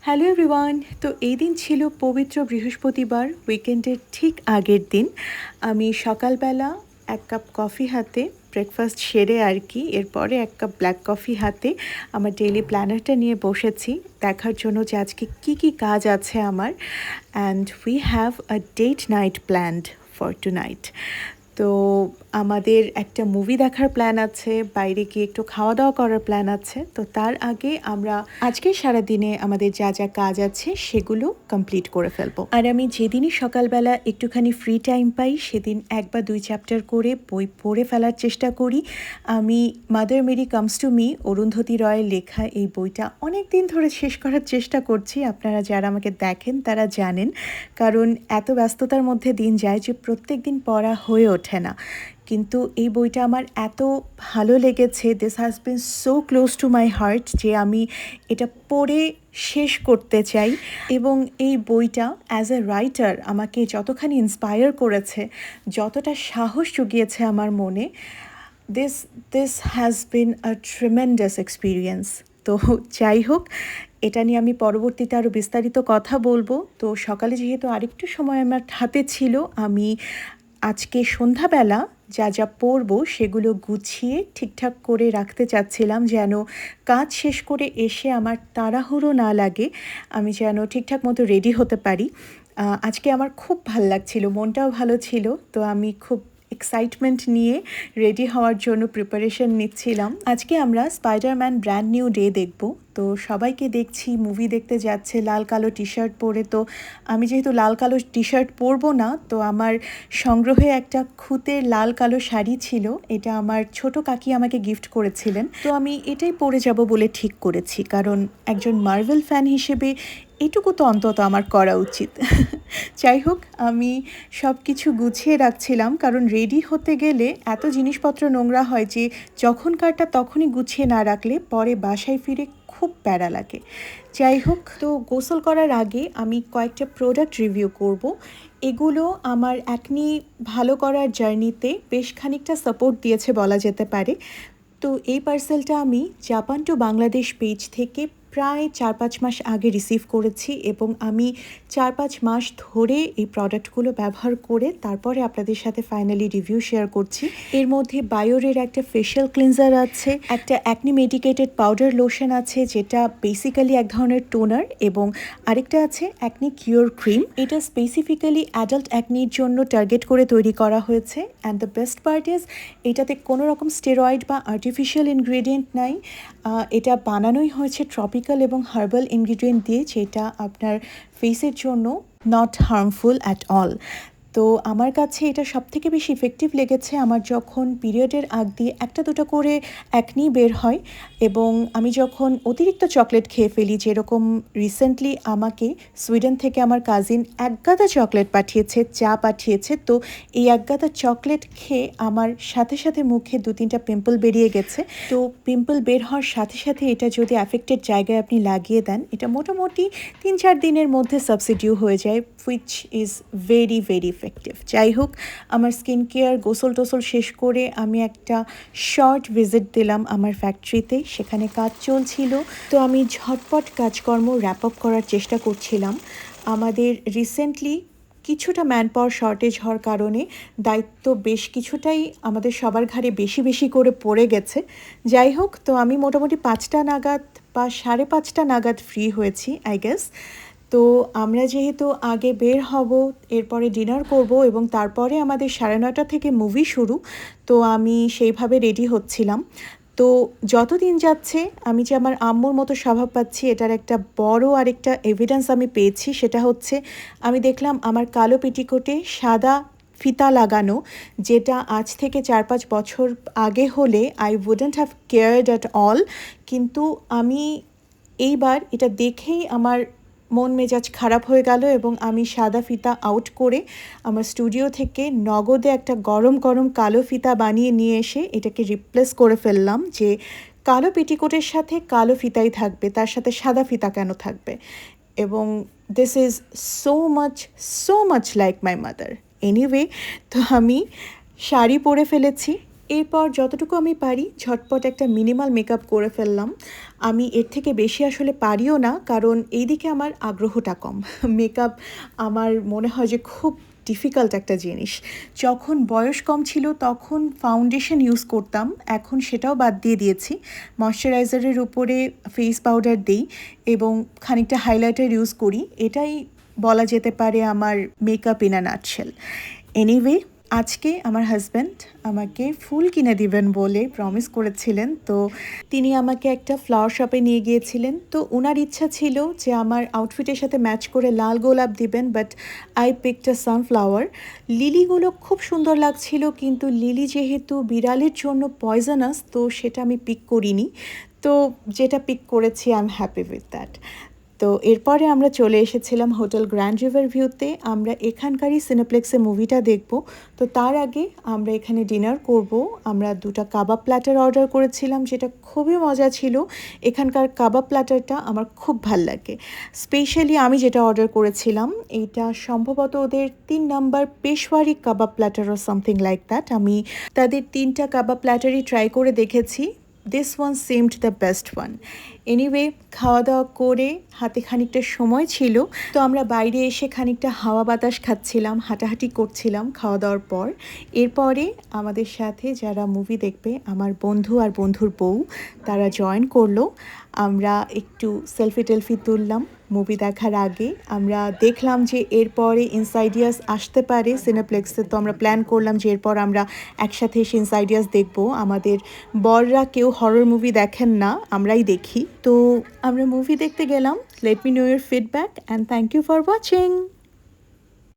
Hello everyone. তো এই দিন ছিল পবিত্র বৃহস্পতিবার, উইকেন্ডের ঠিক আগের দিন। আমি সকালবেলা এক কাপ কফি হাতে ব্রেকফাস্ট সেরে আর কি, এরপরে এক কাপ ব্ল্যাক কফি হাতে আমার ডেইলি প্ল্যানারটা নিয়ে বসেছি দেখার জন্য যে আজকে কি কি কাজ আছে আমার। And we have a date night planned for tonight. তো আমাদের একটা মুভি দেখার প্ল্যান আছে, বাইরে গিয়ে একটু খাওয়া দাওয়া করার প্ল্যান আছে। তো তার আগে আমরা আজকে সারাদিনে আমাদের যা যা কাজ আছে সেগুলো কমপ্লিট করে ফেলবো। আর আমি যেদিনই সকালবেলা একটুখানি ফ্রি টাইম পাই সেদিন এক বা দুই চ্যাপ্টার করে বই পড়ে ফেলার চেষ্টা করি। আমি mother Mary comes to me, Arundhati রয়ের লেখা এই বইটা অনেক দিন ধরে শেষ করার চেষ্টা করছি। আপনারা যারা আমাকে দেখেন তারা জানেন, কারণ এত ব্যস্ততার মধ্যে দিন যায় যে প্রত্যেক দিন পড়া হয়ে ওঠে না। কিন্তু এই বইটা আমার এত ভালো লেগেছে, this has been so close to my heart, যে আমি এটা পড়ে শেষ করতে চাই। এবং এই বইটা অ্যাজ এ রাইটার আমাকে যতখানি ইন্সপায়ার করেছে, যতটা সাহস জুগিয়েছে আমার মনে, this has been a tremendous experience. তো যাই হোক, এটা নিয়ে আমি পরবর্তীতে আরও বিস্তারিত কথা বলবো। তো সকালে যেহেতু আরেকটু সময় আমার হাতে ছিল, আমি আজকে সন্ধ্যাবেলা যা যা পরবো সেগুলো গুছিয়ে ঠিকঠাক করে রাখতে চাচ্ছিলাম, যেন কাজ শেষ করে এসে আমার তাড়াহুড়ো না লাগে, আমি যেন ঠিকঠাক মতো রেডি হতে পারি। আজকে আমার খুব ভাল লাগছিল, মনটাও ভালো ছিল। তো আমি খুব এক্সাইটমেন্ট নিয়ে রেডি হওয়ার জন্য প্রিপারেশন নিচ্ছিলাম। আজকে আমরা স্পাইডারম্যান ব্র্যান্ড নিউ ডে দেখব। তো সবাইকে দেখছি মুভি দেখতে যাচ্ছে লাল কালো টি শার্ট পরে। তো আমি যেহেতু লাল কালো টি শার্ট পরবো না, তো আমার সংগ্রহে একটা খুতের লাল কালো শাড়ি ছিল, এটা আমার ছোট কাকি আমাকে গিফট করেছিলেন। তো আমি এটাই পরে যাব বলে ঠিক করেছি, কারণ একজন মার্ভেল ফ্যান হিসেবে এটুকু তো অন্তত আমার করা উচিত। যাই হোক, আমি সব কিছু গুছিয়ে রাখছিলাম, কারণ রেডি হতে গেলে এত জিনিসপত্র নোংরা হয় যে যখনকারটা তখনই গুছিয়ে না রাখলে পরে বাসায় ফিরে খুব প্যারা লাগে। যাই হোক, তো গোসল করার আগে আমি কয়েকটা প্রোডাক্ট রিভিউ করব। এগুলো আমার অ্যাকনি ভালো করার জার্নিতে বেশ খানিকটা সাপোর্ট দিয়েছে বলা যেতে পারে। তো এই পার্সেলটা আমি জাপান টু বাংলাদেশ পেজ থেকে প্রায় 4-5 মাস আগে রিসিভ করেছি, এবং আমি 4-5 মাস ধরে এই প্রোডাক্টগুলো ব্যবহার করে তারপরে আপনাদের সাথে ফাইনালি রিভিউ শেয়ার করছি। এর মধ্যে বায়োরের একটা ফেশিয়াল ক্লিনজার আছে, একটা অ্যাকনি মেডিকেটেড পাউডার লোশন আছে যেটা বেসিক্যালি এক ধরনের টোনার, এবং আরেকটা আছে অ্যাকনি কিওর ক্রিম। এটা স্পেসিফিক্যালি অ্যাডাল্ট অ্যাকনির জন্য টার্গেট করে তৈরি করা হয়েছে। And the best part is এটাতে কোনো রকম স্টেরয়েড বা আর্টিফিশিয়াল ইনগ্রেডিয়েন্ট নাই। এটা বানানোই হয়েছে ট্রপিক্যাল এবং হার্বাল ইনগ্রিডিয়েন্ট দিয়ে, যেটা আপনার ফেসের জন্য নট হার্মফুল অ্যাট অল। তো আমার কাছে এটা সবথেকে বেশি ইফেক্টিভ লেগেছে আমার যখন পিরিয়ডের আগ দিয়ে একটা দুটো করে অ্যাকনি বের হয়, এবং আমি যখন অতিরিক্ত চকলেট খেয়ে ফেলি, যেরকম রিসেন্টলি আমাকে সুইডেন থেকে আমার কাজিন একগাদা চকলেট পাঠিয়েছে, চা পাঠিয়েছে। তো এই একগাদা চকলেট খেয়ে আমার সাথে সাথে মুখে 2-3টা পিম্পল বেরিয়ে গেছে। তো পিম্পল বের হওয়ার সাথে সাথে এটা যদি অ্যাফেক্টেড জায়গায় আপনি লাগিয়ে দেন, এটা মোটামুটি 3-4 দিনের মধ্যে সাবসিডিউ হয়ে যায়, which is very very effective. যাই হোক, আমার স্কিন কেয়ার গোসল টোসল শেষ করে আমি একটা শর্ট ভিজিট দিলাম আমার ফ্যাক্টরিতে, সেখানে কাজ চলছিল। তো আমি ঝটপট কাজকর্ম র্যাপ আপ করার চেষ্টা করছিলাম। আমাদের রিসেন্টলি কিছুটা ম্যান পাওয়ার শর্টেজ হওয়ার কারণে দায়িত্ব বেশ কিছুটাই আমাদের সবার ঘাড়ে বেশি বেশি করে পড়ে গেছে। যাই হোক, তো আমি মোটামুটি 5টা নাগাদ বা 5:30 নাগাদ ফ্রি হয়েছি আই গেস। তো আমরা যেহেতু আগে বের হব, এরপরে ডিনার করব, এবং তারপরে আমাদের 9:30 থেকে মুভি শুরু, তো আমি সেইভাবে রেডি হচ্ছিলাম। তো যত দিন যাচ্ছে আমি যে আমার আম্মুর মতো স্বভাব পাচ্ছি, এটার একটা বড় আরেকটা এভিডেন্স আমি পেয়েছি। সেটা হচ্ছে আমি দেখলাম আমার কালো পেটিকোটে সাদা ফিতা লাগানো, যেটা আজ থেকে 4-5 বছর আগে হলে I wouldn't have cared at all. কিন্তু আমি এইবার এটা দেখেই আমার মন মেজাজ খারাপ হয়ে গেল, এবং আমি সাদা ফিতা আউট করে আমার স্টুডিও থেকে নগদে একটা গরম গরম কালো ফিতা বানিয়ে নিয়ে এসে এটাকে রিপ্লেস করে ফেললাম, যে কালো পেটিকোটের সাথে কালো ফিতাই থাকবে, তার সাথে সাদা ফিতা কেন থাকবে। এবং this is so much like my mother. Anyway, তো আমি শাড়ি পরে ফেলেছি, এরপর যতটুকু আমি পারি ঝটপট একটা মিনিমাল মেকআপ করে ফেললাম। আমি এর থেকে বেশি আসলে পারিও না, কারণ এইদিকে আমার আগ্রহটা কম। মেকআপ আমার মনে হয় যে খুব ডিফিকাল্ট একটা জিনিস। যখন বয়স কম ছিল তখন ফাউন্ডেশন ইউজ করতাম, এখন সেটাও বাদ দিয়ে দিয়েছি। ময়শ্চারাইজারের উপরে ফেস পাউডার দিই এবং খানিকটা হাইলাইটার ইউজ করি। এটাই বলা যেতে পারে আমার makeup in a nutshell. Anyway, আজকে আমার হাজব্যান্ড আমাকে ফুল কিনে দিবেন বলে প্রমিস করেছিলেন, তো তিনি আমাকে একটা ফ্লাওয়ার শপে নিয়ে গিয়েছিলেন। তো ওনার ইচ্ছা ছিল যে আমার আউটফিটের সাথে ম্যাচ করে লাল গোলাপ দিবেন, but I picked a sunflower. লিলিগুলো খুব সুন্দর লাগছিল, কিন্তু লিলি যেহেতু বিড়ালের জন্য পয়জনাস, তো সেটা আমি পিক করিনি। তো যেটা পিক করেছি I am happy with that. তো এরপরে আমরা চলে এসেছিলাম হোটেল গ্র্যান্ড রিভার ভিউতে। আমরা এখানকারই সিনেপ্লেক্সে মুভিটা দেখব। তো তার আগে আমরা এখানে ডিনার করব। আমরা 2টা কাবাব প্ল্যাটার অর্ডার করেছিলাম, যেটা খুবই মজা ছিল। এখানকার কাবাব প্ল্যাটারটা আমার খুব ভাল লাগে। স্পেশালি আমি যেটা অর্ডার করেছিলাম, এইটা সম্ভবত ওদের 3 নাম্বার পেশওয়ারি কাবাব প্ল্যাটার ও সামথিং লাইক দ্যাট। আমি তাদের 3টা কাবাব প্ল্যাটারই ট্রাই করে দেখেছি। This one seemed the best one. Anyway, খাওয়া দাওয়া করে হাতে খানিকটা সময় ছিল, তো আমরা বাইরে এসে খানিকটা হাওয়া বাতাস খাচ্ছিলাম, হাঁটাহাঁটি করছিলাম খাওয়া দাওয়ার পর। এরপরে আমাদের সাথে যারা মুভি দেখবে, আমার বন্ধু আর বন্ধুর বউ, তারা জয়েন করলো। আমরা একটু সেলফি টেলফি তুললাম মুভি দেখার আগে। আমরা দেখলাম যে এরপরে ইনসাইডিয়াস আসতে পারে সিনেপ্লেক্সে, তো আমরা প্ল্যান করলাম যে এরপর আমরা একসাথে এসে ইনসাইডিয়াস দেখবো। আমাদের বররা কেউ হরর মুভি দেখেন না, আমরাই দেখি। তো আমরা মুভি দেখতে গেলাম। Let me know your feedback and thank you for watching.